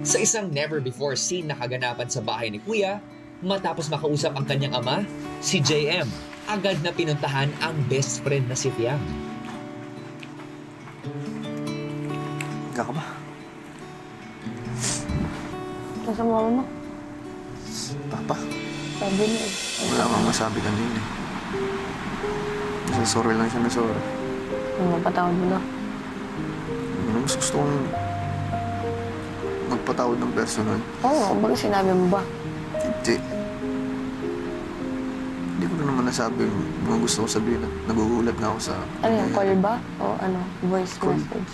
Sa isang never-before-seen na kaganapan sa bahay ni Kuya, matapos makausap ang kanyang ama, si JM, agad na pinuntahan ang best friend na si Fiam. Hanggang ka ba? Nasa mama mo? Papa, Sabi niya eh. wala kang masabi kanina eh. Kasi sorry lang siya na sorry. Mapatawad mo na. Ano mas gusto kong magpatawad ng personal? Oo, baga sinabi mo ba? Hindi. Hindi ko na naman nasabi yung mga gusto ko sabihin at nagugulat nga ako sa... Ano yung call ba? O ano, voice Call. message?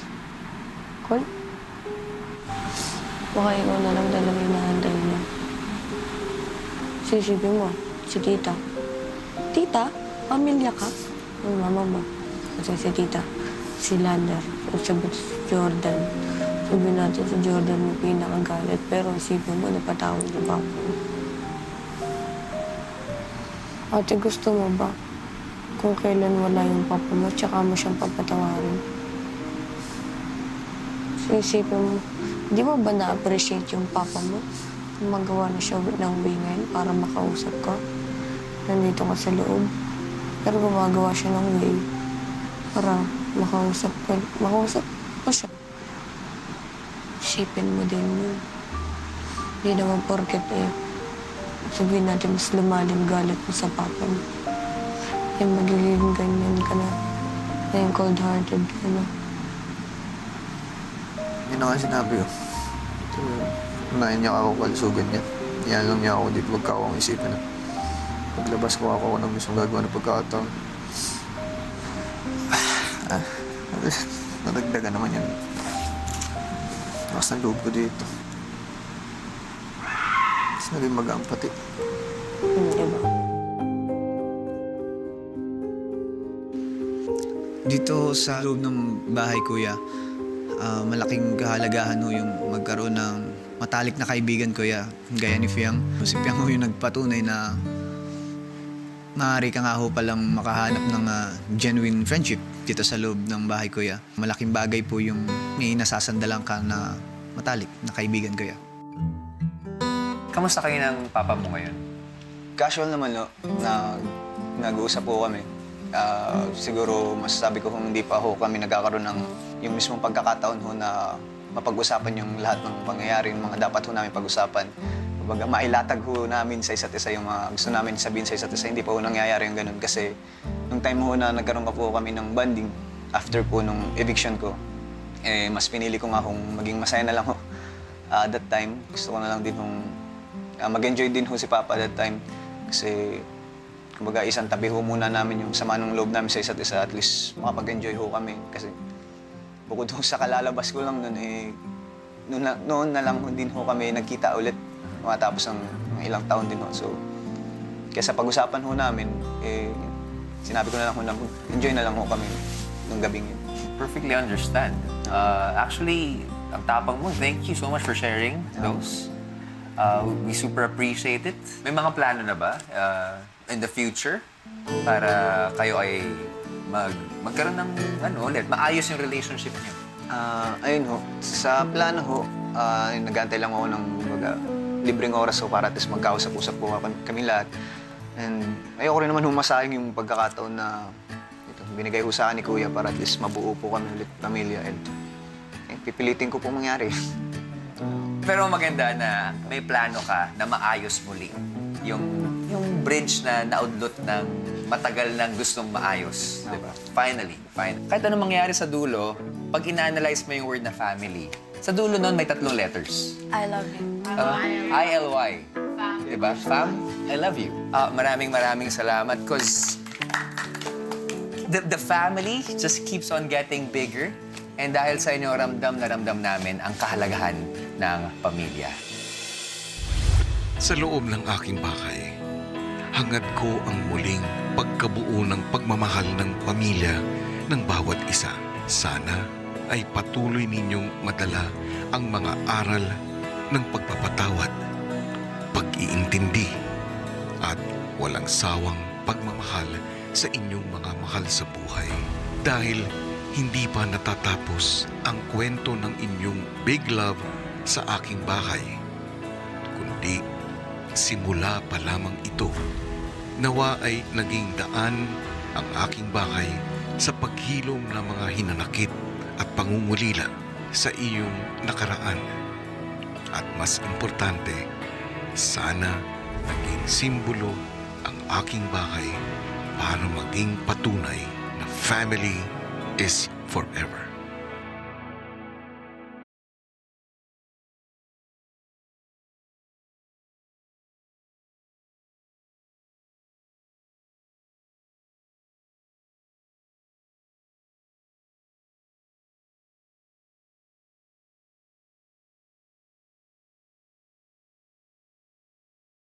Call? Baka ikaw na lang talaga yung naantay niya. Sisipin mo, si tita. Tita? Pamilya ka? Ang mama mo. Kasi si tita, si Lander, o si Jordan. Sabihin natin si Jordan yung pinakagalit, pero isipin mo, napatawad yung papa mo. Ate, gusto mo ba kung kailan wala yung papa mo, tsaka mo siyang papatawarin? So, isipin mo, di mo ba na-appreciate yung papa mo? Magawa na siya ng way ngayon para makausap ka. Nandito ka sa loob. Pero gumagawa siya ng way para makausap ko siya. Isipin mo din yun. Hindi naman porket sabihin natin mas lumalim galit mo sa papa mo. Magiging ganyan ka na. Yung cold-hearted ka na. Hindi na nga sinabi ko. Unahin niya ako kalusugan niya. Iyan lang niya ako dito. Huwag ka akong isipin na. Paglabas ko ako ng mismong gagawa ng pagkakataon. Nadagdagan naman yan. Lakas ng loob ko dito. Mas naging magaan pati. Diba? Dito sa loob ng bahay, Kuya, malaking kahalagahan ho yung magkaroon ng matalik na kaibigan, Kuya, gaya ni Fiang. Si Fiang ho yung nagpatunay na maaari ka nga ho palang makahanap ng genuine friendship dito sa loob ng bahay, Kuya. Malaking bagay po yung may nasasandalan ka na matalik na kaibigan, Kuya. Kamusta kayo ng papa mo ngayon? Casual naman, no, na nag-uusap po kami. Siguro masasabi ko kung hindi pa ho kami nagkakaroon ng yung mismong pagkakataon ho na mapag-usapan yung lahat ng pangyayari, yung mga dapat ho namin pag-usapan. Kumbaga, mailatag ho namin sa isa't isa yung mga gusto namin sabihin sa isa't isa. Hindi pa ho nangyayari yung ganun kasi nung time ho na nagkaroon ka po kami ng bonding after po nung eviction ko, mas pinili ko nga kung maging masaya na lang ho. That time, gusto ko na lang din hong mag-enjoy din ho si Papa that time kasi kumbaga isang tabi ho muna namin yung sama ng loob namin sa isa't isa, at least makapag-enjoy ho kami kasi bukod ho sa kalalabas ko lang nun noon na lang din ho kami nagkita ulit matapos ng ilang taon din ho. So kaya sa pag-usapan ho namin sinabi ko na lang ho na enjoy na lang ho kami nung gabing yun. Perfectly understand. Actually, ang tapang mo. Thank you so much for sharing those. We super appreciate it. May mga plano na ba in the future para kayo ay magkaroon ng ulit, maayos yung relationship niyo? Ayun ho, sa plano ho, nag-aantay lang ako ng libreng oras ho para at least magkausap-usap po kami lahat. And ayoko rin naman humasayang yung pagkakataon na binigay ho sa akin ni Kuya para at least mabuo po kami ulit pamilya. And pipilitin ko po mangyari. Pero maganda na may plano ka na maayos muli yung bridge na naudlot ng matagal nang gustong maayos, di ba? Finally. Kahit anong mangyari sa dulo, pag ina-analyze mo yung word na family, sa dulo nun may 3 letters. I love you. I-L-Y. Di ba? Fam, I love you. Maraming salamat because the family just keeps on getting bigger. And dahil sa inyo, ramdam na ramdam namin ang kahalagahan ng pamilya. Sa loob ng aking bahay, hangad ko ang muling pagkabuo ng pagmamahal ng pamilya ng bawat isa. Sana ay patuloy ninyong madala ang mga aral ng pagpapatawad, pag-iintindi, at walang sawang pagmamahal sa inyong mga mahal sa buhay. Dahil hindi pa natatapos ang kwento ng inyong big love sa aking bahay, kundi simula pa lamang ito. Nawa ay naging daan ang aking bahay sa paghilom ng mga hinanakit at pangungulila sa iyong nakaraan. At mas importante, sana naging simbolo ang aking bahay para maging patunay na family is forever.